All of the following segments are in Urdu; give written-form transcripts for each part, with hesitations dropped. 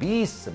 20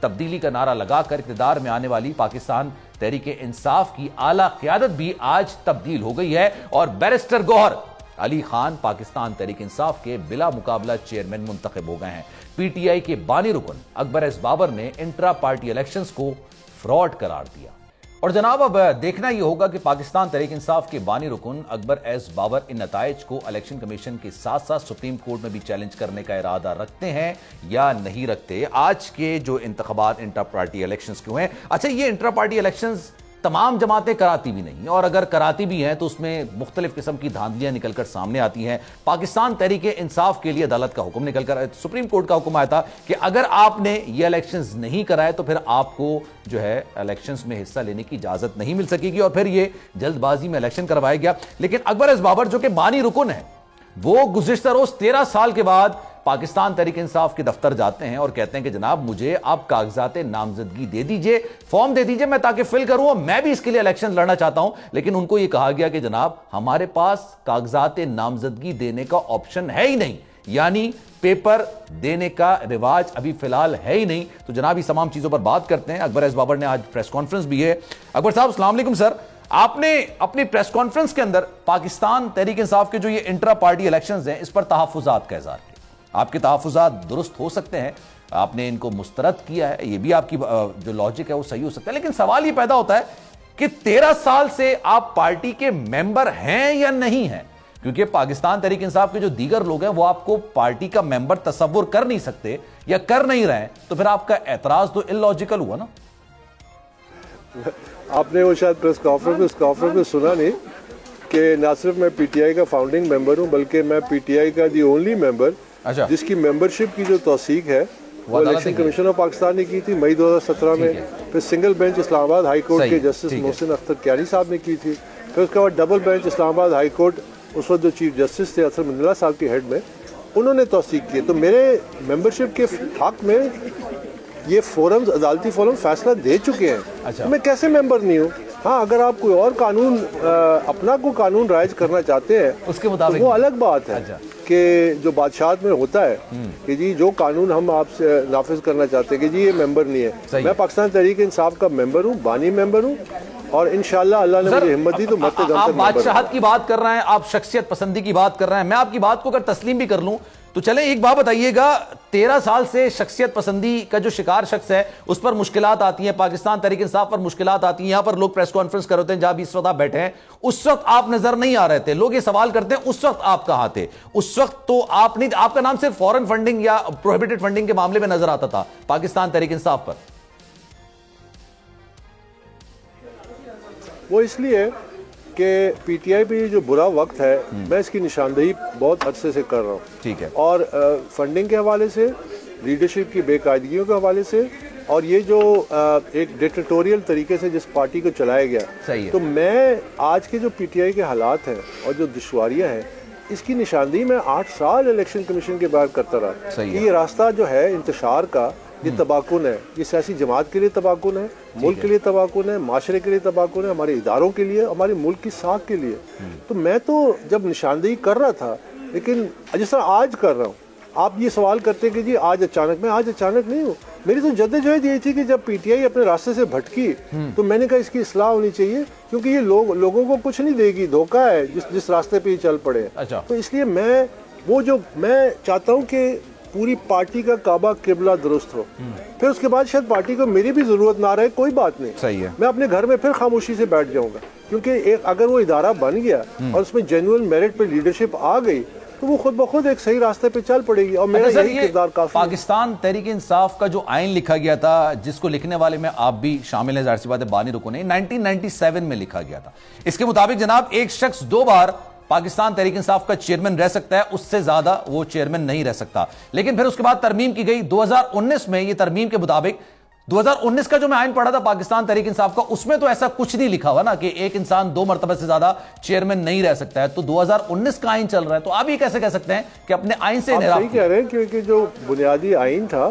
تبدیلی کا نعرہ لگا کر اقتدار میں آنے والی پاکستان تحریک انصاف کی اعلیٰ قیادت بھی آج تبدیل ہو گئی ہے اور بیرسٹر گوہر علی خان پاکستان تحریک انصاف کے بلا مقابلہ چیئرمین منتخب ہو گئے ہیں۔ پی ٹی آئی کے بانی رکن اکبر ایس بابر نے انٹرا پارٹی الیکشنز کو فراڈ قرار دیا۔ اور جناب اب دیکھنا یہ ہوگا کہ پاکستان تحریک انصاف کے بانی رکن اکبر ایس بابر ان نتائج کو الیکشن کمیشن کے ساتھ ساتھ سپریم کورٹ میں بھی چیلنج کرنے کا ارادہ رکھتے ہیں یا نہیں رکھتے۔ آج کے جو انتخابات انٹرا پارٹی الیکشنز کیوں ہیں؟ اچھا، یہ انٹرا پارٹی الیکشنز تمام جماعتیں کراتی بھی نہیں، اور اگر کراتی بھی ہیں تو اس میں مختلف قسم کی دھاندلیاں نکل کر سامنے آتی ہیں۔ پاکستان تحریک انصاف کے لیے عدالت کا حکم نکل کر سپریم کورٹ کا حکم آیا تھا کہ اگر آپ نے یہ الیکشنز نہیں کرائے تو پھر آپ کو جو ہے الیکشنز میں حصہ لینے کی اجازت نہیں مل سکے گی، اور پھر یہ جلد بازی میں الیکشن کروایا گیا۔ لیکن اکبر ایس بابر جو کہ بانی رکن ہے، وہ گزشتہ روز 13 سال کے بعد پاکستان تحریک انصاف کے دفتر جاتے ہیں اور کہتے ہیں کہ جناب مجھے آپ کاغذات نامزدگی دے دیجئے، فارم دے دیجئے، میں تاکہ فل کروں اور میں بھی اس کے لیے الیکشن لڑنا چاہتا ہوں۔ لیکن ان کو یہ کہا گیا کہ جناب ہمارے پاس کاغذات نامزدگی دینے کا آپشن ہے ہی نہیں، یعنی پیپر دینے کا رواج ابھی فی الحال ہے ہی نہیں۔ تو جناب اس تمام چیزوں پر بات کرتے ہیں۔ اکبر ایس بابر نے آج پریس کانفرنس بھی ہے۔ اکبر صاحب السلام علیکم سر، آپ نے اپنی پریس کانفرنس کے اندر پاکستان تحریک انصاف کے جو یہ انٹرا پارٹی الیکشنز ہیں اس پر تحفظات کا اظہار کیا۔ آپ کے تحفظات درست ہو سکتے ہیں، آپ نے ان کو مسترد کیا ہے، یہ بھی آپ کی جو لاجک ہے وہ صحیح ہو سکتا ہے، لیکن سوال یہ پیدا ہوتا ہے کہ 13 سال سے آپ پارٹی کے ممبر ہیں یا نہیں ہیں؟ کیونکہ پاکستان تحریک انصاف کے جو دیگر لوگ ہیں وہ آپ کو پارٹی کا ممبر تصور کر نہیں سکتے یا کر نہیں رہے، تو پھر آپ کا اعتراض تو illogical ہوا نا۔ آپ نے وہ شاید پریس کانفرنس میں سنا نہیں کہ نہ صرف میں پی ٹی آئی کا فاؤنڈنگ ممبر ہوں بلکہ میں پی ٹی آئی کا دی اونلی ممبر جس کی ممبرشپ کی جو توثیق ہے وہ الیکشن کمیشن آف پاکستان نے کی تھی مئی 2017 میں، پھر سنگل بینچ اسلام آباد ہائی کورٹ کے جسٹس محسن اختر کیانی صاحب نے کی تھی، پھر اس کے بعد ڈبل بینچ اسلام آباد ہائی کورٹ اس وقت جو چیف جسٹس تھے اثر منیلا صاحب کے ہیڈ میں، انہوں نے توثیق کی۔ تو میرے ممبرشپ کے حق میں یہ فورمز عدالتی فورم فیصلہ دے چکے ہیں، میں کیسے ممبر نہیں ہوں؟ ہاں، اگر آپ کوئی اور قانون اپنا کو قانون رائج کرنا چاہتے ہیں اس کے مطابق وہ الگ بات ہے کہ جو بادشاہت میں ہوتا ہے کہ جی جو قانون ہم آپ سے نافذ کرنا چاہتے ہیں کہ جی یہ ممبر نہیں ہے۔ میں پاکستان تحریک انصاف کا ممبر ہوں، بانی ممبر ہوں، اور انشاءاللہ اللہ نے مجھے ہمت دی تو مرتے دم آپ بادشاہت کی بات کر رہے ہیں، آپ شخصیت پسندی کی بات کر رہے ہیں، میں آپ کی بات کو اگر تسلیم بھی کر لوں تو چلیں ایک بات بتائیے گا، 13 سال سے شخصیت پسندی کا جو شکار شخص ہے اس پر مشکلات آتی ہیں، پاکستان تحریک انصاف پر مشکلات آتی ہیں، یہاں پر لوگ پریس کانفرنس کر رہے ہیں جہاں بھی اس وقت آپ بیٹھے ہیں، اس وقت آپ نظر نہیں آ رہے تھے، لوگ یہ سوال کرتے ہیں اس وقت آپ کہاں تھے؟ اس وقت تو آپ نہیں، آپ کا نام صرف فورن فنڈنگ یا پروہیبٹڈ فنڈنگ کے معاملے میں نظر آتا تھا پاکستان تحریک انصاف پر۔ وہ اس لیے کہ پی ٹی آئی پہ یہ جو برا وقت ہے میں اس کی نشاندہی بہت عرصے سے کر رہا ہوں، ٹھیک ہے، اور فنڈنگ کے حوالے سے، لیڈرشپ کی بے قاعدگیوں کے حوالے سے، اور یہ جو ایک ڈکٹیٹوریل طریقے سے جس پارٹی کو چلایا گیا، تو میں آج کے جو پی ٹی آئی کے حالات ہیں اور جو دشواریاں ہیں اس کی نشاندہی میں 8 سال الیکشن کمیشن کے باہر کرتا رہا۔ یہ راستہ جو ہے انتشار کا یہ تباکن ہے، یہ سیاسی جماعت کے لیے تباکن ہے، ملک کے لیے تباکن ہے، معاشرے کے لیے تباکن ہے، ہمارے اداروں کے لیے، ہمارے ملک کی ساکھ کے لیے۔ تو میں تو جب نشاندہی کر رہا تھا، لیکن جس طرح آج کر رہا ہوں، آپ یہ سوال کرتے ہیں کہ جی آج اچانک، میں آج اچانک نہیں ہوں، میری تو جدوجہد یہی تھی کہ جب پی ٹی آئی اپنے راستے سے بھٹکی تو میں نے کہا اس کی اصلاح ہونی چاہیے، کیونکہ یہ لوگوں کو کچھ نہیں دے گی، دھوکہ ہے جس راستے پہ یہ چل پڑے۔ تو اس لیے میں چاہتا ہوں کہ پوری پارٹی کا کعبہ قبلہ درست ہو، پھر اس کے بعد شاید پارٹی کو میری بھی ضرورت نہ رہے، کوئی بات نہیں، صحیح ہے، میں اپنے گھر میں پھر خاموشی سے بیٹھ جاؤں گا، کیونکہ اگر وہ ادارہ بن گیا اور اس میں جینوئن میرٹ پہ لیڈرشپ آ گئی تو وہ خود بخود ایک صحیح راستے پہ چل پڑے گی، اور میرا یہی کردار کافی۔ پاکستان تحریک انصاف کا جو آئین لکھا گیا تھا، جس کو لکھنے والے میں آپ بھی شامل ہیں، ظاہر سی بات ہے بانی رکن ہیں، 1997 میں لکھا گیا تھا۔ اس کے مطابق جناب ایک شخص 2 بار پاکستان تحریک انصاف کا چیئرمین رہ سکتا ہے، اس سے زیادہ وہ چیئرمین نہیں رہ سکتا۔ لیکن پھر اس کے بعد ترمیم کی گئی 2019 میں، یہ ترمیم کے مطابق 2019 کا جو میں آئین پڑھا تھا پاکستان تحریک انصاف کا، اس میں تو ایسا کچھ نہیں لکھا ہوا نا کہ ایک انسان 2 مرتبہ سے زیادہ چیئرمین نہیں رہ سکتا ہے۔ تو 2019 کا آئین چل رہا ہے، تو آپ یہ کیسے کہہ سکتے ہیں کہ اپنے آئین سے انحراف؟ آپ صحیح کہہ رہے ہیں، کیونکہ جو بنیادی آئین تھا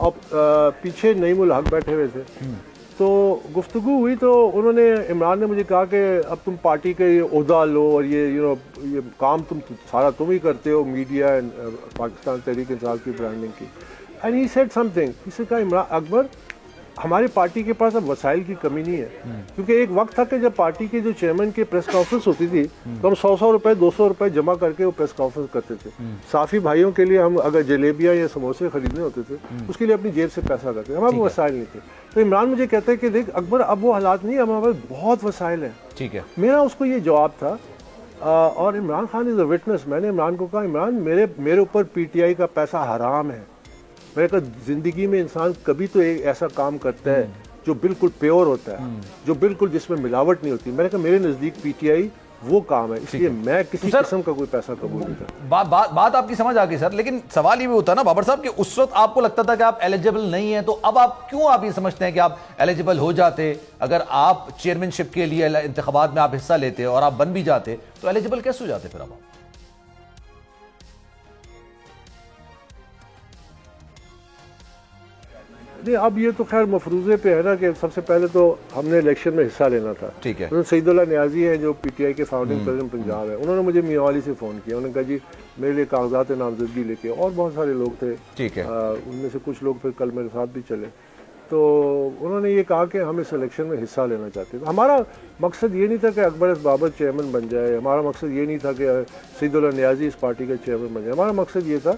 اور پیچھے نعیم الحق بیٹھے ہوئے تھے. تو گفتگو ہوئی تو انہوں نے عمران نے مجھے کہا کہ اب تم پارٹی کا یہ عہدہ لو اور یہ کام سارا تم ہی کرتے ہو, میڈیا پاکستان تحریک انصاف کی برانڈنگ کی. And he said something, اس سے کہا عمران اکبر ہماری پارٹی کے پاس اب وسائل کی کمی نہیں ہے, کیونکہ ایک وقت تھا کہ جب پارٹی کے جو چیئرمین کی پریس کانفرنس ہوتی تھی تو ہم 100 روپے 200 روپے جمع کر کے وہ پریس کانفرنس کرتے تھے. صافی بھائیوں کے لیے ہم اگر جلیبیاں یا سموسے خریدنے ہوتے تھے اس کے لیے اپنی جیب سے پیسہ کرتے تھے, ہمارے پاس وسائل نہیں تھے. تو عمران مجھے کہتے ہیں کہ دیکھ اکبر اب وہ حالات نہیں, ہمارے پاس بہت وسائل ہیں. ٹھیک ہے, میرا اس کو یہ جواب تھا. اور عمران خان از اے وٹنس. میں نے عمران کو کہا عمران میرے اوپر پی ٹی آئی کا پیسہ حرام ہے. میں نے کہا زندگی میں انسان کبھی تو ایک ایسا کام کرتا ہے جو بالکل پیور ہوتا ہے, جو بالکل جس میں ملاوٹ نہیں ہوتی. میں نے کہا میرے نزدیک پی ٹی آئی وہ کام ہے, اس لیے میں کسی قسم کا کوئی پیسہ قبول نہیں کرتا. بات آپ کی سمجھ آ گئی سر, لیکن سوال یہ بھی ہوتا ہے نا بابر صاحب کہ اس وقت آپ کو لگتا تھا کہ آپ ایلیجیبل نہیں ہیں, تو اب آپ یہ سمجھتے ہیں کہ آپ ایلیجیبل ہو جاتے اگر آپ چیئرمین شپ کے لیے انتخابات میں آپ حصہ لیتے اور آپ بن بھی جاتے, تو ایلیجیبل کیسے ہو جاتے پھر اب آپ؟ نہیں, اب یہ تو خیر مفروضے پہ ہے نا کہ سب سے پہلے تو ہم نے الیکشن میں حصہ لینا تھا. ٹھیک ہے, سعید اللہ نیازی ہیں جو پی ٹی آئی کے فاؤنڈنگ پریزیڈنٹ پنجاب ہے, انہوں نے مجھے میاں والی سے فون کیا. انہوں نے کہا جی میرے لیے کاغذات نامزدگی لے کے, اور بہت سارے لوگ تھے. ٹھیک ہے, ان میں سے کچھ لوگ پھر کل میرے ساتھ بھی چلے. تو انہوں نے یہ کہا کہ ہم اس الیکشن میں حصہ لینا چاہتے ہیں. ہمارا مقصد یہ نہیں تھا کہ اکبر بابر چیئرمین بن جائے, ہمارا مقصد یہ نہیں تھا کہ سعید اللہ نیازی اس پارٹی کا چیئرمین بن جائے. ہمارا مقصد یہ تھا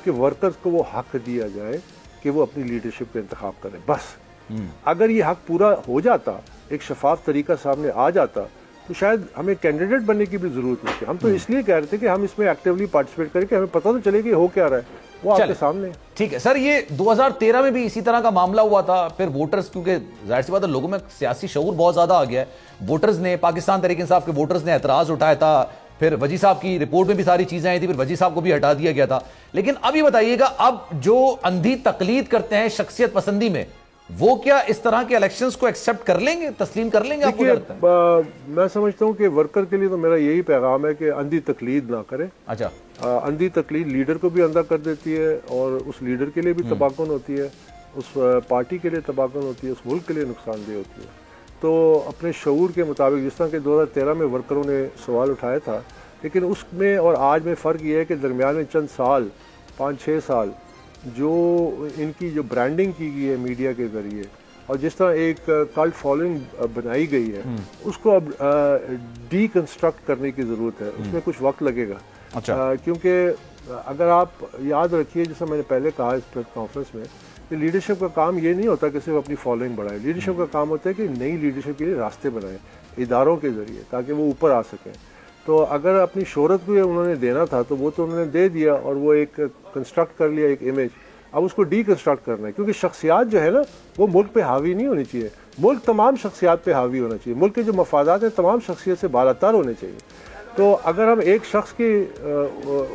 کہ ورکرز کو وہ حق دیا جائے کہ وہ اپنی لیڈرشپ کا انتخاب کریں. بس اگر یہ حق پورا ہو جاتا, ایک شفاف طریقہ سامنے آ جاتا, تو شاید ہمیں کینڈیڈیٹ بننے کی بھی ضرورت نہیں تھی. ہم تو اس لیے کہہ رہے تھے کہ ہم اس میں ایکٹیولی پارٹیسپیٹ کریں کہ ہمیں پتہ تو چلے کہ ہو کیا رہا ہے, وہ آپ کے سامنے. ٹھیک ہے سر, یہ 2013 میں بھی اسی طرح کا معاملہ ہوا تھا. پھر ووٹرز, کیونکہ ظاہر سی بات ہے لوگوں میں سیاسی شعور بہت زیادہ آ گیا ہے, ووٹرز نے, پاکستان تحریک انصاف کے ووٹرز نے اعتراض اٹھایا تھا. پھر وزیر صاحب کی رپورٹ میں بھی ساری چیزیں آئی تھی, پھر وزیر صاحب کو بھی ہٹا دیا گیا تھا. لیکن اب یہ بتائیے گا, اب جو اندھی تقلید کرتے ہیں شخصیت پسندی میں, وہ کیا اس طرح کے الیکشنز کو ایکسیپٹ کر لیں گے, تسلیم کر لیں گے؟ آپ کو لگتا ہے؟ میں سمجھتا ہوں کہ ورکر کے لیے تو میرا یہی پیغام ہے کہ اندھی تقلید نہ کرے. اچھا, اندھی تقلید لیڈر کو بھی اندھا کر دیتی ہے, اور اس لیڈر کے لیے بھی تباکن ہوتی ہے, اس پارٹی کے لیے تباکن ہوتی ہے, اس ملک کے لیے نقصان دہ ہوتی ہے. تو اپنے شعور کے مطابق, جس طرح کہ 2013 میں ورکروں نے سوال اٹھایا تھا, لیکن اس میں اور آج میں فرق یہ ہے کہ درمیان میں چند سال, 5-6 سال, جو ان کی جو برانڈنگ کی گئی ہے میڈیا کے ذریعے, اور جس طرح ایک کلٹ فالوئنگ بنائی گئی ہے, اس کو اب ڈی کنسٹرکٹ کرنے کی ضرورت ہے. اس میں کچھ وقت لگے گا, کیونکہ اگر آپ یاد رکھیے, جیسا میں نے پہلے کہا اس پریس کانفرنس میں, کہ لیڈرشپ کا کام یہ نہیں ہوتا کہ صرف اپنی فالوئنگ بڑھائے. لیڈرشپ کا کام ہوتا ہے کہ نئی لیڈرشپ کے لیے راستے بنائیں اداروں کے ذریعے, تاکہ وہ اوپر آ سکیں. تو اگر اپنی شہرت کو انہوں نے دینا تھا تو وہ تو انہوں نے دے دیا, اور وہ ایک کنسٹرکٹ کر لیا ایک امیج. اب اس کو ڈی کنسٹرکٹ کرنا ہے, کیونکہ شخصیات جو ہے نا وہ ملک پہ حاوی نہیں ہونی چاہیے. ملک تمام شخصیات پہ حاوی ہونا چاہیے. ملک کے جو مفادات ہیں تمام شخصیت سے بالاتر ہونے چاہیے. تو اگر ہم ایک شخص کی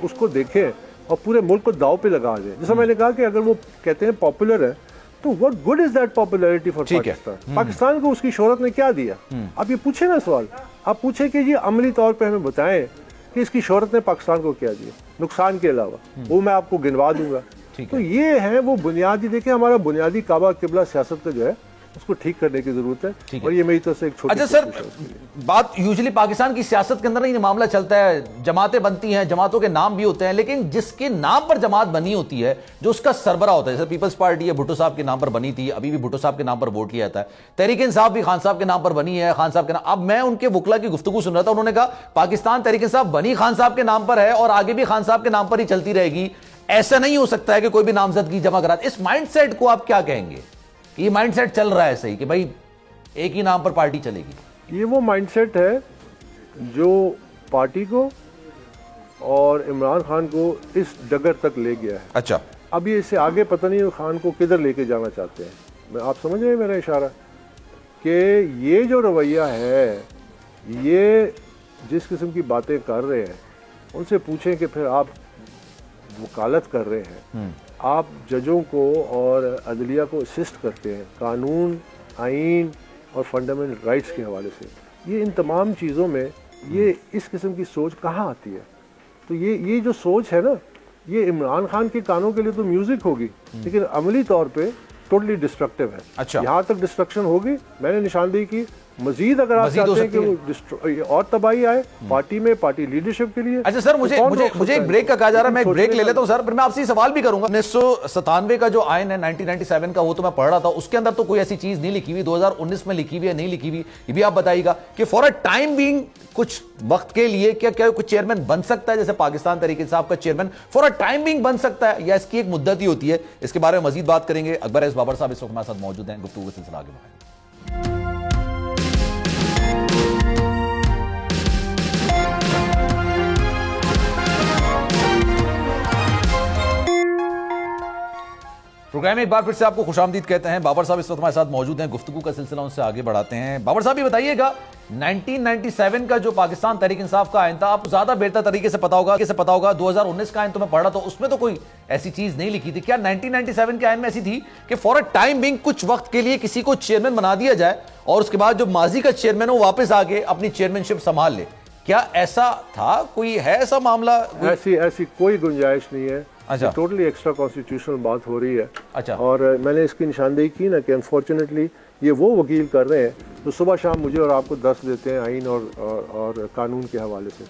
اس کو دیکھیں اور پورے ملک کو داؤ پہ لگا دیں, جیسا میں نے کہا کہ اگر وہ کہتے ہیں پاپولر ہے, تو what good is that popularity for Pakistan? Pakistan کو اس کی شہرت نے کیا دیا؟ آپ یہ پوچھیں نا سوال, آپ پوچھیں کہ یہ عملی طور پہ ہمیں بتائیں کہ اس کی شہرت نے پاکستان کو کیا دیا نقصان کے علاوہ. وہ میں آپ کو گنوا دوں گا. تو یہ ہے وہ بنیادی, دیکھیں ہمارا بنیادی کعبہ قبلہ سیاست کا جو ہے اس کو ٹھیک کرنے کی ضرورت ہے, اور یہ میری طرف سے ایک چھوٹی. اچھا سر, بات یوزلی پاکستان کی سیاست کے اندر یہ معاملہ چلتا ہے, جماعتیں بنتی ہیں, جماعتوں کے نام بھی ہوتے ہیں, لیکن جس کے نام پر جماعت بنی ہوتی ہے, جو اس کا سربراہ ہوتا ہے, جیسے پیپلز پارٹی ہے بھٹو صاحب کے نام پر بنی تھی, ابھی بھی بھٹو صاحب کے نام پر ووٹ کیا جاتا ہے. تحریک انصاف بھی خان صاحب کے نام پر بنی ہے, خان صاحب کے نام. اب میں ان کے وکلا کی گفتگو سن رہا تھا, انہوں نے کہا پاکستان تحریک انصاف بنی خان صاحب کے نام پر ہے اور آگے بھی خان صاحب کے نام پر ہی چلتی رہے گی. ایسا نہیں ہو سکتا ہے کہ کوئی بھی نامزدگی جمع کرا. اس مائنڈ سیٹ کو آپ کیا کہیں گے؟ یہ مائنڈ سیٹ چل رہا ہے صحیح کہ بھائی ایک ہی نام پر پارٹی چلے گی؟ یہ وہ مائنڈ سیٹ ہے جو پارٹی کو اور عمران خان کو اس ڈگر تک لے گیا ہے. اچھا, اب یہ اس سے آگے پتہ نہیں خان کو کدھر لے کے جانا چاہتے ہیں. آپ سمجھ رہے ہیں میرا اشارہ, کہ یہ جو رویہ ہے, یہ جس قسم کی باتیں کر رہے ہیں, ان سے پوچھیں کہ پھر آپ وکالت کر رہے ہیں, آپ ججوں کو اور عدلیہ کو اسسٹ کرتے ہیں قانون, آئین اور فنڈامنٹل رائٹس کے حوالے سے. یہ ان تمام چیزوں میں یہ اس قسم کی سوچ کہاں آتی ہے؟ تو یہ جو سوچ ہے نا, یہ عمران خان کے کانوں کے لیے تو میوزک ہوگی لیکن عملی طور پہ ٹوٹلی ڈسٹرکٹیو ہے. اچھا یہاں تک ڈسٹرکشن ہوگی. میں نے نشاندہی کی مزید اگر آپ چاہتے ہیں کہ وہ اور تباہی آئے پارٹی میں, پارٹی لیڈرشپ کے لیے. اچھا سر, مجھے ایک بریک کا کہا جا رہا ہے, میں ایک بریک لے لیتا ہوں سر, پھر میں آپ سے یہ سوال بھی کروں گا. 1997 کا جو آئین ہے 1997 کا, وہ تو میں پڑھ رہا تھا, اس کے اندر تو کوئی ایسی چیز نہیں لکھی ہوئی. 2019 میں لکھی ہوئی ہے نہیں لکھی ہوئی, یہ بھی آپ بتائیے گا کہ فور اے ٹائم بینگ کچھ وقت کے لیے کیا کچھ چیئرمین بن سکتا ہے, جیسے پاکستان تحریک انصاف کا chairman for a time being بن سکتا ہے, یا اس کی ایک مدت ہی ہوتی ہے؟ اس کے بارے میں مزید بات کریں گے. اکبر ایس بابر صاحب اس وقت ہمارے ساتھ موجود ہیں, گفتگو کا سلسلہ آگے بڑھائیں گے. پروگرام میں ایک بار پھر سے آپ کو خوش آمدید کہتے ہیں. بابر صاحب اس وقت ہمارے ساتھ موجود ہیں, گفتگو کا سلسلہ ان سے آگے بڑھاتے ہیں. بابر صاحب یہ بتائیے گا 1997 کا جو پاکستان تحریک انصاف کا آئین تھا, آپ زیادہ بہتر طریقے سے پتا ہوگا 2019 کا آئین تو میں پڑھ رہا تھا, اس میں تو کوئی ایسی چیز نہیں لکھی تھی. کیا 1997 کے آئین میں ایسی تھی کہ فور اے ٹائم بینگ کچھ وقت کے لیے کسی کو چیئرمین بنا دیا جائے اور اس کے بعد جو ماضی کا چیئرمین ہو واپس آ کے اپنی چیئرمین شپ سنبھال لے؟ کیا ایسا تھا, کوئی ہے ایسا معاملہ؟ ایسی کوئی گنجائش نہیں ہے. اچھا, ٹوٹلی ایکسٹرا کانسٹیٹیوشنل بات ہو رہی ہے. اچھا, اور میں نے اس کی نشاندہی کی نا کہ انفارچونیٹلی یہ وہ وکیل کر رہے ہیں تو صبح شام مجھے اور آپ کو درس دیتے ہیں آئین اور قانون کے حوالے سے.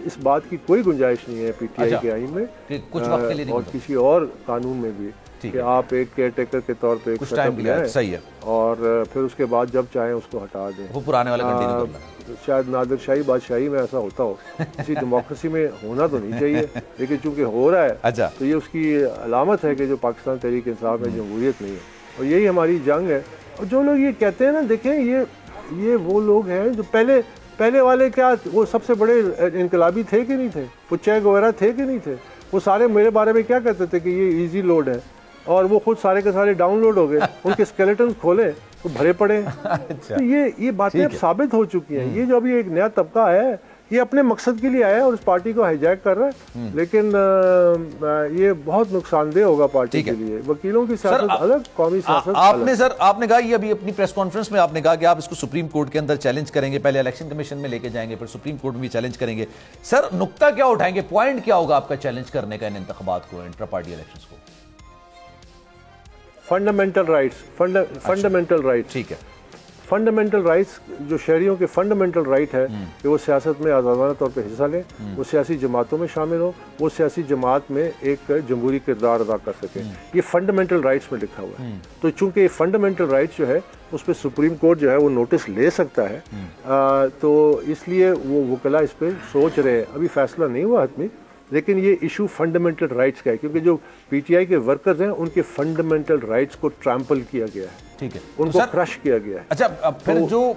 اس بات کی کوئی گنجائش نہیں ہے پی ٹی آئی کے آئین میں کچھ وقت کے لیے اور کسی اور قانون میں بھی کہ آپ ایک کیئر ٹیکر کے طور پہ کچھ ٹائم لیں صحیح ہے اور پھر اس کے بعد جب چاہیں اس کو ہٹا دیں. وہ پرانے والے کنٹینیو کرنا. شاید نادر شاہی بادشاہی میں ایسا ہوتا ہو, کسی ڈیموکریسی میں ہونا تو نہیں چاہیے لیکن چونکہ ہو رہا ہے تو یہ اس کی علامت ہے کہ جو پاکستان تحریک انصاف میں جمہوریت نہیں ہے, اور یہی ہماری جنگ ہے. اور جو لوگ یہ کہتے ہیں نا, دیکھیں یہ وہ لوگ ہیں جو پہلے والے کیا وہ سب سے بڑے انقلابی تھے کہ نہیں تھے, پچیک وغیرہ تھے کہ نہیں تھے, وہ سارے میرے بارے میں کیا کہتے تھے کہ یہ ایزی لوڈ ہے, اور وہ خود سارے کے سارے ڈاؤن لوڈ ہو گئے, ان کے اسکیلیٹنز کھولے تو بھرے پڑے. تو یہ باتیں اب ثابت ہو چکی ہیں. یہ جو ابھی ایک نیا طبقہ ہے یہ اپنے مقصد کے لیے آیا ہے اور اس پارٹی کو ہائی جیک کر رہا ہے, لیکن یہ بہت نقصان دہ ہوگا پارٹی کے لیے. وکیلوں کی سیاست الگ, قومی سیاست الگ. آپ نے کہا یہ ابھی اپنی پریس کانفرنس میں آپ نے کہا کہ آپ اس کو سپریم کورٹ کے اندر چیلنج کریں گے, پہلے الیکشن کمیشن میں لے کے جائیں گے, پھر سپریم کورٹ میں بھی چیلنج کریں گے. سر نقطہ کیا اٹھائیں گے, پوائنٹ کیا ہوگا آپ کا چیلنج کرنے کا ان انتخابات کو, انٹرا پارٹی الیکشنز کو؟ Fundamental rights. ٹھیک ہے, فنڈامنٹل رائٹس جو شہریوں کے فنڈامنٹل رائٹ ہے کہ وہ سیاست میں آزادانہ طور پہ حصہ لیں, وہ سیاسی جماعتوں میں شامل ہوں, وہ سیاسی جماعت میں ایک جمہوری کردار ادا کر سکیں, یہ فنڈامنٹل رائٹس میں لکھا ہوا ہے. تو چونکہ یہ فنڈامنٹل رائٹس جو ہے اس پہ سپریم کورٹ جو ہے وہ نوٹس لے سکتا ہے, تو اس لیے وہ وکلا اس پہ سوچ رہے ہیں. ابھی فیصلہ نہیں ہوا حتمی, لیکن یہ ایشو فنڈامنٹل رائٹس کا ہے کیونکہ جو پی ٹی آئی کے ورکرز ہیں ان کے فنڈامنٹل رائٹس کو ٹرامپل کیا گیا ہے. ٹھیک ہے, ان کو کرش کیا گیا ہے. اچھا, پھر جو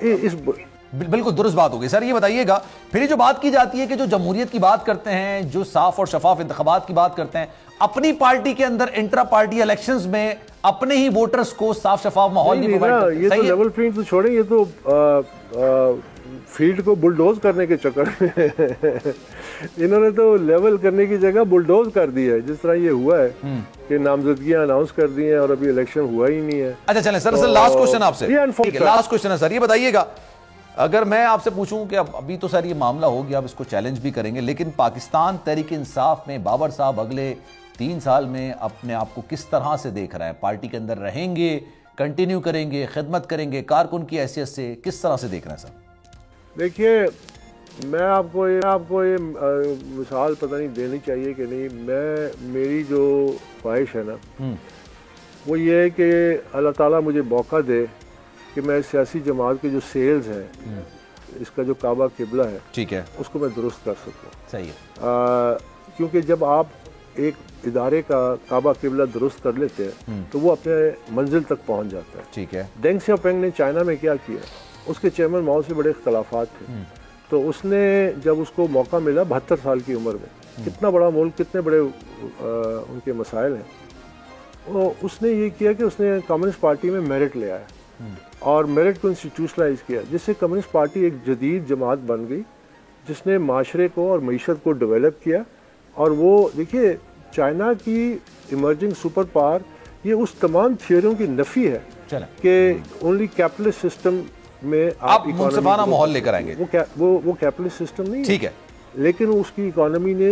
بالکل درست بات ہوگی. سر یہ بتائیے گا پھر یہ جو بات کی جاتی ہے کہ جو جمہوریت کی بات کرتے ہیں, جو صاف اور شفاف انتخابات کی بات کرتے ہیں, اپنی پارٹی کے اندر انٹرا پارٹی الیکشنز میں اپنے ہی ووٹرز کو صاف شفاف ماحول نہیں پرووائڈ کرتے. یہ تو لیول فیلڈ تو چھوڑیں, یہ تو فیلڈ کو بلڈوز کرنے کے چکر میں انہوں نے تو لیول کرنے کی جگہ بلڈوز کر دی ہے. جس طرح یہ ہوا ہے کہ نامزدگیاں اناؤنس کر دی ہیں اور ابھی الیکشن ہوا ہی نہیں ہے. اچھا چلیں سر, لاسٹ کوشچن آپ سے, لاسٹ کوشچن ہے سر, یہ بتائیے گا اگر میں آپ سے پوچھوں کہ ابھی تو سر یہ معاملہ ہو گیا, آپ اس کو چیلنج بھی کریں گے, لیکن پاکستان تحریک انصاف میں بابر صاحب اگلے 3 سال میں اپنے آپ کو کس طرح سے دیکھ رہا ہے؟ پارٹی کے اندر رہیں گے, کنٹینیو کریں گے, خدمت کریں گے, کارکن کی حیثیت سے کس طرح سے دیکھ رہے ہیں سر؟ دیکھیے, میں آپ کو یہ مثال پتہ نہیں دینی چاہیے کہ نہیں, میری جو خواہش ہے نا وہ یہ ہے کہ اللہ تعالیٰ مجھے موقع دے کہ میں سیاسی جماعت کے جو سیلز ہیں, اس کا جو کعبہ قبلہ ہے, ٹھیک ہے, اس کو میں درست کر سکوں. صحیح ہے, کیونکہ جب آپ ایک ادارے کا کعبہ قبلہ درست کر لیتے ہیں تو وہ اپنے منزل تک پہنچ جاتا ہے. ٹھیک ہے. ڈینگ سیاؤپینگ نے چائنا میں کیا کیا, اس کے چیئرمین ماؤ سے بڑے اختلافات تھے, تو اس نے جب اس کو موقع ملا 72 سال کی عمر میں, کتنا بڑا ملک, کتنے بڑے ان کے مسائل ہیں, اس نے یہ کیا کہ اس نے کمیونسٹ پارٹی میں میرٹ لے آیا اور میرٹ کو انسٹیٹیوشنلائز کیا, جس سے کمیونسٹ پارٹی ایک جدید جماعت بن گئی جس نے معاشرے کو اور معیشت کو ڈیولپ کیا. اور وہ دیکھیے, چائنا کی ایمرجنگ سپر پاور یہ اس تمام تھیوریوں کی نفی ہے کہ اونلی کیپٹلسٹ سسٹم میں آپ منصفانہ ماحول لے کر آئیں گے. وہ کیپٹلسٹ سسٹم نہیں ہے, ٹھیک ہے, لیکن اس کی اکانومی نے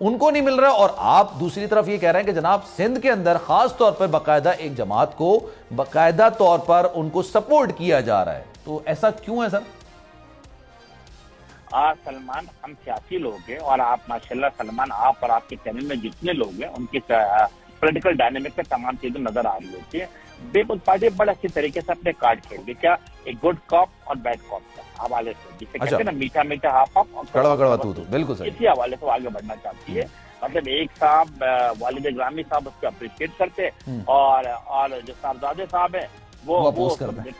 ان کو نہیں مل رہا، اور آپ دوسری طرف یہ کہہ رہے ہیں کہ جناب سندھ کے اندر خاص طور پر باقاعدہ ایک جماعت کو باقاعدہ طور پر ان کو سپورٹ کیا جا رہا ہے، تو ایسا کیوں ہے سر؟ سلمان، ہم سیاسی لوگ ہیں، اور آپ ماشاءاللہ سلمان، آپ اور آپ کے چینل میں جتنے لوگ ہیں ان کی پولیٹیکل ڈائنامک میں تمام چیزیں نظر آ رہی ہوتی ہیں. پیپلز پارٹی بڑے اچھے طریقے سے اپنے کارڈ کھیل گئی، کیا ایک گڈ کاپ اور بیڈ کاپ کا حوالے سے، جسے کہتے ہیں نا میٹھا میٹھا ہاف اپ اور کڑوا کڑوا تو بالکل صحیح، اسی حوالے سے وہ آگے بڑھنا چاہتی ہے. مطلب ایک صاحب والد گرامی صاحب اس کو اپریشیٹ کرتے، اور جو صاحبزادے صاحب ہیں وہ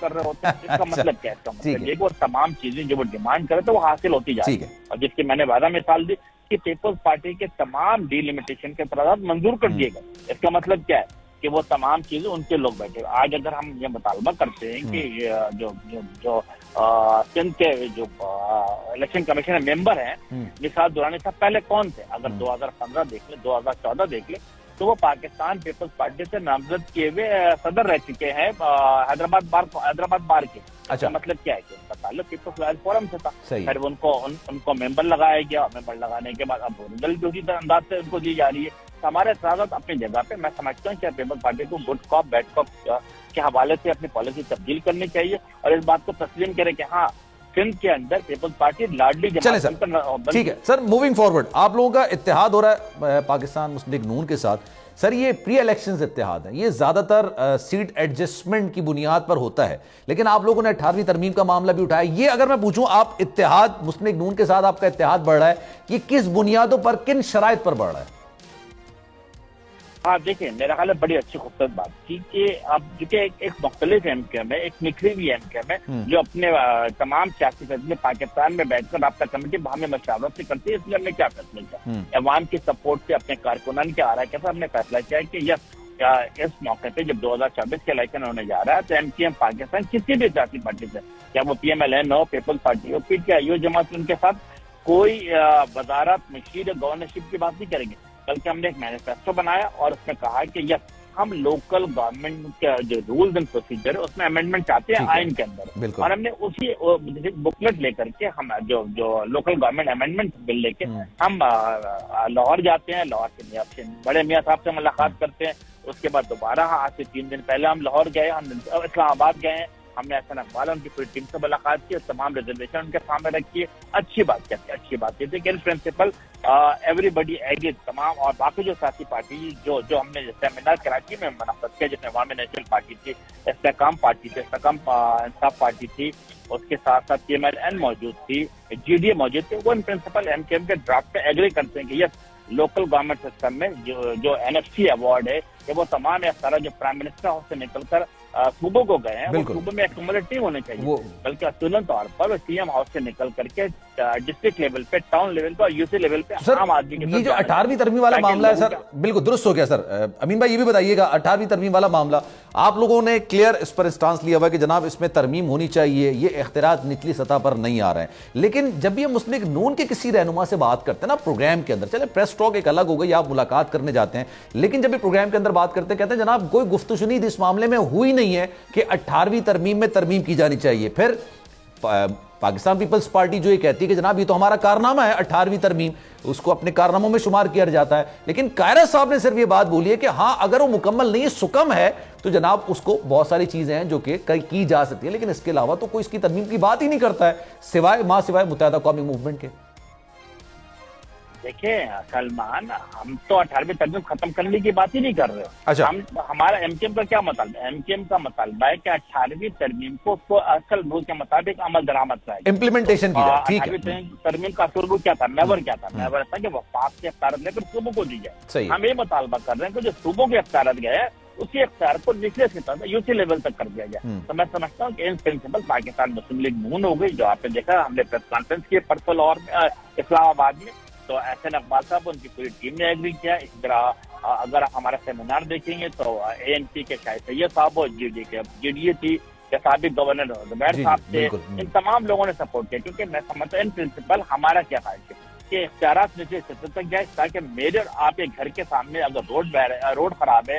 کر رہے ہوتے ہیں. اس کا مطلب کیا ہے؟ اس کا مطلب یہ وہ تمام چیزیں جو وہ ڈیمانڈ کرے تو وہ حاصل ہوتی جائے گی. اور جس کی میں نے وعدہ مثال دی کہ پیپلز پارٹی کے تمام ڈی لمیٹیشن کے قرارداد منظور کر دیے گئے. اس کا مطلب کیا ہے کہ وہ تمام چیزیں ان کے لوگ بیٹھے. آج اگر ہم یہ مطالبہ کرتے ہیں کہ جو سندھ کے جو الیکشن کمیشن ممبر ہیں، مثال دورانی صاحب پہلے کون تھے؟ اگر 2015 دیکھ لیں، 2014 دیکھ لیں، تو وہ پاکستان پیپلز پارٹی سے نامزد کیے ہوئے صدر رہ چکے ہیں حیدرآباد بار کے. اچھا مطلب کیا ہے کہ ان کا تعلق پیپلز لائل فورم سے تھا. پھر ان کو ممبر لگایا گیا. ممبر لگانے کے بعد اب ریزلٹ بھی اسی انداز سے ان کو دی جا رہی ہے. ہمارے اعتراضات اپنی جگہ پہ. میں سمجھتا ہوں کہ پیپلز پارٹی کو گڈ کاپ بیڈ کاپ کے حوالے سے اپنی پالیسی تبدیل کرنی چاہیے، اور اس بات کو تسلیم کرے کہ ہاں سندھ کے اندر پیپلز پارٹی لاڈلی جماعت. ٹھیک ہے سر، موونگ فارورڈ، آپ لوگوں کا اتحاد ہو رہا ہے پاکستان مسلم لیگ نون کے ساتھ. سر یہ پری الیکشنز اتحاد ہے، یہ زیادہ تر سیٹ ایڈجسٹمنٹ کی بنیاد پر ہوتا ہے، لیکن آپ لوگوں نے 18ویں ترمیم کا معاملہ بھی اٹھایا. یہ اگر میں پوچھوں، آپ اتحاد مسلم لیگ نون کے ساتھ آپ کا اتحاد بڑھ رہا ہے، یہ کس بنیادوں پر، کن شرائط پر بڑھ رہا ہے؟ ہاں دیکھیں، میرا خیال ہے بڑی اچھی خوبصورت بات تھی کہ اب چونکہ ایک مختلف ایم کیو ایم ہے، ایک نکھری ہوئی ایم کیو ایم ہے جو اپنے تمام سیاسی فیصلے پاکستان میں بیٹھ کر رابطہ کمیٹی باہمی مشاورت سے کرتی ہے. اس لیے ہم نے کیا فیصلہ کیا؟ عوام کی سپورٹ سے اپنے کارکنان کے آراء کے ساتھ ہم نے فیصلہ کیا کہ یس، اس موقع پہ جب 2024 کے الیکشن ہونے جا رہا ہے تو ایم کیو ایم پاکستان کسی بھی سیاسی پارٹی سے، چاہے وہ پی ایم ایل این ہو، پیپلز پارٹی ہو، پی ٹی آئی ہو، جماعت، ان کے ساتھ کوئی وزارت، مشیر، گورنرشپ کی بات نہیں کریں گے. بلکہ ہم نے ایک مینیفیسٹو بنایا اور اس میں کہا کہ یس، ہم لوکل گورنمنٹ کے جو رولز اینڈ پروسیجر ہے اس میں امینڈمنٹ چاہتے ہیں آئین کے اندر. اور ہم نے اسی بکلٹ لے کر کے ہم جو لوکل گورنمنٹ امینڈمنٹ بل لے کے ہم لاہور جاتے ہیں. لاہور کے بڑے میاں صاحب سے ملاقات کرتے ہیں. اس کے بعد دوبارہ آج سے 3 دن پہلے ہم لاہور گئے، ہم اسلام آباد گئے ہیں. ہم نے احسن اقبال ان کی پوری ٹیم سے ملاقات کی، تمام ریزرویشن ان کے سامنے رکھی ہے. اچھی بات کہتے ہیں، اچھی بات یہ تھی کہ ان پرنسپل ایوری بڈی ایگریز، تمام. اور باقی جو سیاسی پارٹی جو ہم نے سیمینار کراچی میں منعقد کیا، جس میں عوامی نیشنل پارٹی تھی، استحکام پارٹی تھی، استحکام انصاف پارٹی تھی، اس کے ساتھ ساتھ پی ایم ایل این موجود تھی، جی ڈی اے موجود تھی، وہ ان پرنسپل ایم کے ایم کے ڈرافٹ پہ ایگری کرتے ہیں کہ یس، لوکل گورنمنٹ سسٹم میں جو این ایف سی ایوارڈ ہے کہ وہ تمام اختیارات جو پرائم منسٹر ہاؤس سے نکل کر صوبوں کو گئے ہیں، وہ صوبوں میں ایکومولیٹو ہونے چاہیے، بلکہ اصولاً طور پر سی ایم ہاؤس سے نکل کر کے ڈسٹرکٹ لیول پہ، ٹاؤن لیول پہ اور یو سی لیول پہ عام آدمی کے. یہ جو 18ویں ترمیم والا معاملہ ہے سر، بالکل درست ہو گیا سر. امین بھائی یہ بھی بتائیے گا، 18ویں ترمیم والا معاملہ آپ لوگوں نے کلیئر اس پر اسٹانس لیا ہوا ہے کہ جناب اس میں ترمیم ہونی چاہیے، یہ اختیارات نچلی سطح پر نہیں آ رہے ہیں. لیکن جب یہ مسلم لیگ نون کے کسی رہنما سے بات کرتے ہیں نا پروگرام کے اندر، چلے پریس ٹاک ایک الگ ہو گئی، آپ ملاقات کرنے جاتے ہیں، لیکن جب یہ پروگرام کے اندر بات کرتے ہیں کہتے ہیں جناب کوئی گفتگو شنید اس معاملے میں ہوئی نہیں ہے کہ 18ویں ترمیم میں ترمیم کی جانی چاہیے. پھر پاکستان پیپلز پارٹی جو یہ کہتی ہے کہ جناب یہ تو ہمارا کارنامہ ہے 18ویں ترمیم، اس کو اپنے کارناموں میں شمار کیا جاتا ہے. لیکن قائرہ صاحب نے صرف یہ بات بولی ہے کہ ہاں اگر وہ مکمل نہیں ہے، سکم ہے، تو جناب اس کو بہت ساری چیزیں ہیں جو کہ کی جا سکتی ہیں، لیکن اس کے علاوہ تو کوئی اس کی ترمیم کی بات ہی نہیں کرتا ہے سوائے متحدہ قومی موومنٹ کے. دیکھیں سلمان، ہم تو 18ویں ترمیم ختم کرنے کی بات ہی نہیں کر رہے. اچھا، ہمارا ایم کیو ایم کا کیا مطالبہ ہے؟ ایم کیو ایم کا مطالبہ ہے کہ 18ویں ترمیم کو اصل رول کے مطابق عمل درآمد کرائے، امپلیمنٹیشن کی جائے. ٹھیک ہے، 18ویں ترمیم کا اصل رول کیا تھا؟ محور کیا تھا؟ محور تھا کہ وفاق کے اختیارات لے کر صوبوں کو دی جائے. ہم یہ مطالبہ کر رہے ہیں کہ جو صوبوں کے اختیارات گئے ہیں اسی اختیار کو نچلے سطح یو سی لیول تک کر دیا جائے. تو میں سمجھتا ہوں کہ ان پرنسپل پاکستان مسلم لیگ نون ہو گئی، جو آپ نے دیکھا ہم نے پریس کانفرنس کی پرسوں لاہور میں، اسلام آباد میں، تو احسن اقبال صاحب ان کی پوری ٹیم نے ایگری کیا. اسی طرح اگر ہمارا سیمینار دیکھیں گے تو اے این پی کے شاہد سید صاحب اور جی ڈی اے تھی کے سابق گورنر زبیر صاحب تھے، ان تمام لوگوں نے سپورٹ کیا. کیونکہ میں سمجھتا ہوں ان پرنسپل ہمارا کیا خواہش ہے کہ اختیارات نیچے سطح تک جائے، تاکہ میرے اور آپ کے گھر کے سامنے اگر روڈ خراب ہے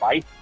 30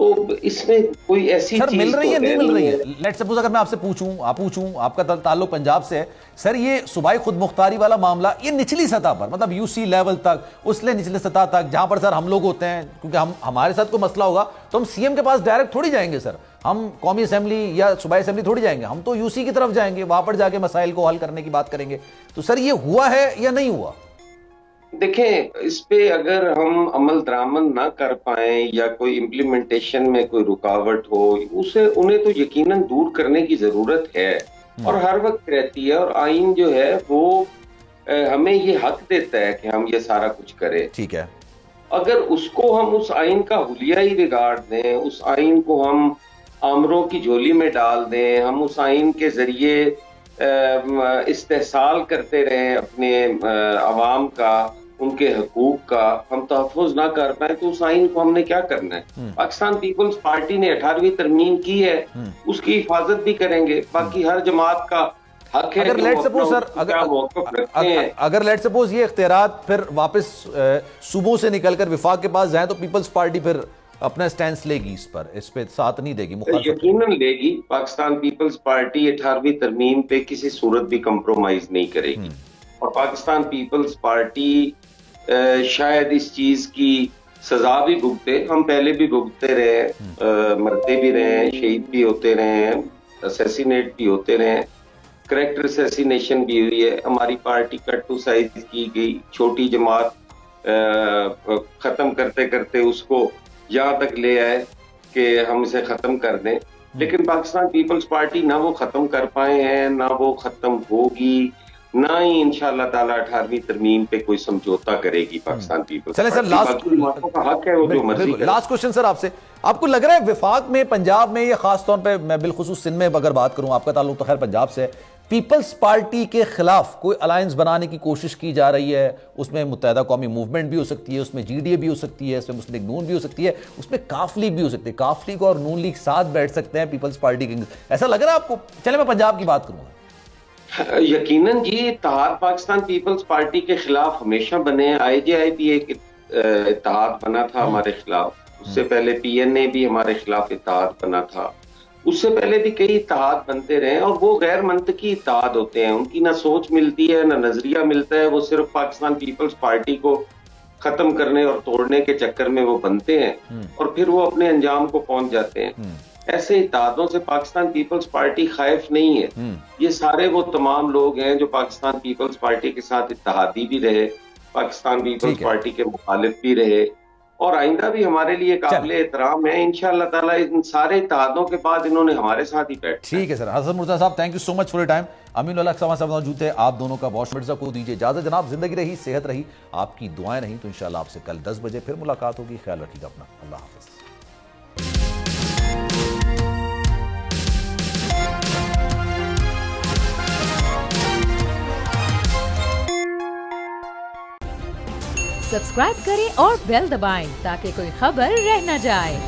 تو اس میں کوئی ایسی سر چیز مل رہی ہے نہیں مل رہی ہے؟ ہے. لیٹ سپوز اگر میں آپ سے پوچھوں آپ کا تعلق پنجاب سے ہے سر، یہ صوبائی خود مختاری والا معاملہ یہ نچلی سطح پر مطلب یو سی لیول تک، اس لئے نچلی سطح تک جہاں پر سر ہم لوگ ہوتے ہیں، کیونکہ ہمارے ساتھ کوئی مسئلہ ہوگا تو ہم سی ایم کے پاس ڈائریکٹ تھوڑی جائیں گے سر، ہم قومی اسمبلی یا صوبائی اسمبلی تھوڑی جائیں گے، ہم تو یو سی کی طرف جائیں گے، وہاں پر جا کے مسائل کو حل کرنے کی بات کریں گے. تو سر یہ ہوا ہے یا نہیں ہوا؟ دیکھیں اس پہ اگر ہم عمل درآمد نہ کر پائیں یا کوئی امپلیمنٹیشن میں کوئی رکاوٹ ہو، انہیں تو یقیناً دور کرنے کی ضرورت ہے اور ہر وقت رہتی ہے، اور آئین جو ہے وہ ہمیں یہ حق دیتا ہے کہ ہم یہ سارا کچھ کریں. ٹھیک ہے، اگر اس کو ہم اس آئین کا حلیہ ہی بگاڑ دیں، اس آئین کو ہم آمروں کی جھولی میں ڈال دیں، ہم اس آئین کے ذریعے استحصال کرتے رہیں اپنے عوام کا، ان کے حقوق کا ہم تحفظ نہ کر پائیں، تو اس آئین کو ہم نے کیا کرنا ہے؟ پاکستان پیپلز پارٹی نے 18ویں ترمیم کی ہے، اس کی حفاظت بھی کریں گے. باقی ہر جماعت کا حق ہے اگر لیٹ سپوز سر اگر لیٹ سپوز یہ اختیارات پھر واپس صوبوں سے نکل کر وفاق کے پاس جائیں تو پیپلز پارٹی پھر اپنا سٹینس لے گی، اس پہ ساتھ نہیں دے گی، مخالفت یقیناً لے گی. پاکستان پیپلز پارٹی 18ویں ترمیم پہ کسی صورت بھی کمپرومائز نہیں کرے گی، اور پاکستان پیپلز پارٹی شاید اس چیز کی سزا بھی بھگتے، ہم پہلے بھی بھگتے رہے، مرتے بھی رہے، شہید بھی ہوتے رہے، اسیسینیٹ بھی ہوتے رہے، کریکٹر اسیسینیشن بھی ہوئی ہے. ہماری پارٹی کٹ ٹو سائز کی گئی، چھوٹی جماعت ختم کرتے کرتے اس کو یہاں تک لے آئے کہ ہم اسے ختم کر دیں. لیکن پاکستان پیپلز پارٹی نہ وہ ختم کر پائے ہیں، نہ وہ ختم ہوگی، نہ ہی انشاءاللہ تعالی 18ویں ترمیم پہ کوئی سمجھوتا کرے گی پاکستان پیپلز چلیں سر لاسٹ کوشچن سر آپ سے، آپ کو لگ رہا ہے وفاق میں، پنجاب میں، یا خاص طور پہ میں بالخصوص سندھ میں اگر بات کروں، آپ کا تعلق تو خیر پنجاب سے ہے، پیپلز پارٹی کے خلاف کوئی الائنس بنانے کی کوشش کی جا رہی ہے؟ اس میں متحدہ قومی موومنٹ بھی ہو سکتی ہے، اس میں جی ڈی اے بھی ہو سکتی ہے، اس میں مسلم لیگ نون بھی ہو سکتی ہے، اس میں کاف لیگ بھی ہو سکتی ہے، کاف لیگ اور نون لیگ ساتھ بیٹھ سکتے ہیں پیپلز پارٹی کے، ایسا لگ رہا ہے آپ کو؟ چلیں میں پنجاب کی بات کروں گا. یقیناً جی، اتحاد پاکستان پیپلز پارٹی کے خلاف ہمیشہ بنے. آئی جے آئی بھی ایک اتحاد بنا تھا ہمارے خلاف، اس سے پہلے پی این اے بھی ہمارے خلاف اتحاد بنا تھا، اس سے پہلے بھی کئی اتحاد بنتے رہے، اور وہ غیر منطقی اتحاد ہوتے ہیں، ان کی نہ سوچ ملتی ہے نہ نظریہ ملتا ہے، وہ صرف پاکستان پیپلز پارٹی کو ختم کرنے اور توڑنے کے چکر میں وہ بنتے ہیں اور پھر وہ اپنے انجام کو پہنچ جاتے ہیں. ایسے اتحادوں سے پاکستان پیپلز پارٹی خائف نہیں ہے. یہ سارے وہ تمام لوگ ہیں جو پاکستان پیپلز پارٹی کے ساتھ اتحادی بھی رہے، پاکستان پیپلز پارٹی کے مخالف بھی رہے، اور آئندہ بھی ہمارے لیے قابل احترام ہے. انشاءاللہ تعالی ان سارے اتحادوں کے بعد انہوں نے ہمارے ساتھ ہی بیٹھا. ٹھیک ہے سر. Hassan Murtaza sahab thank you so much for your time. Aminullah sahab سے موجود تھے، آپ دونوں کا بہت مرزا کو دیجیے اجازت جناب. زندگی رہی، صحت رہی، آپ کی دعائیں رہیں، تو انشاءاللہ آپ سے کل 10 بجے پھر ملاقات ہوگی. خیال رکھیے گا اپنا. اللہ حافظ. سبسکرائب کریں اور بیل دبائیں تاکہ کوئی خبر رہ نہ جائے.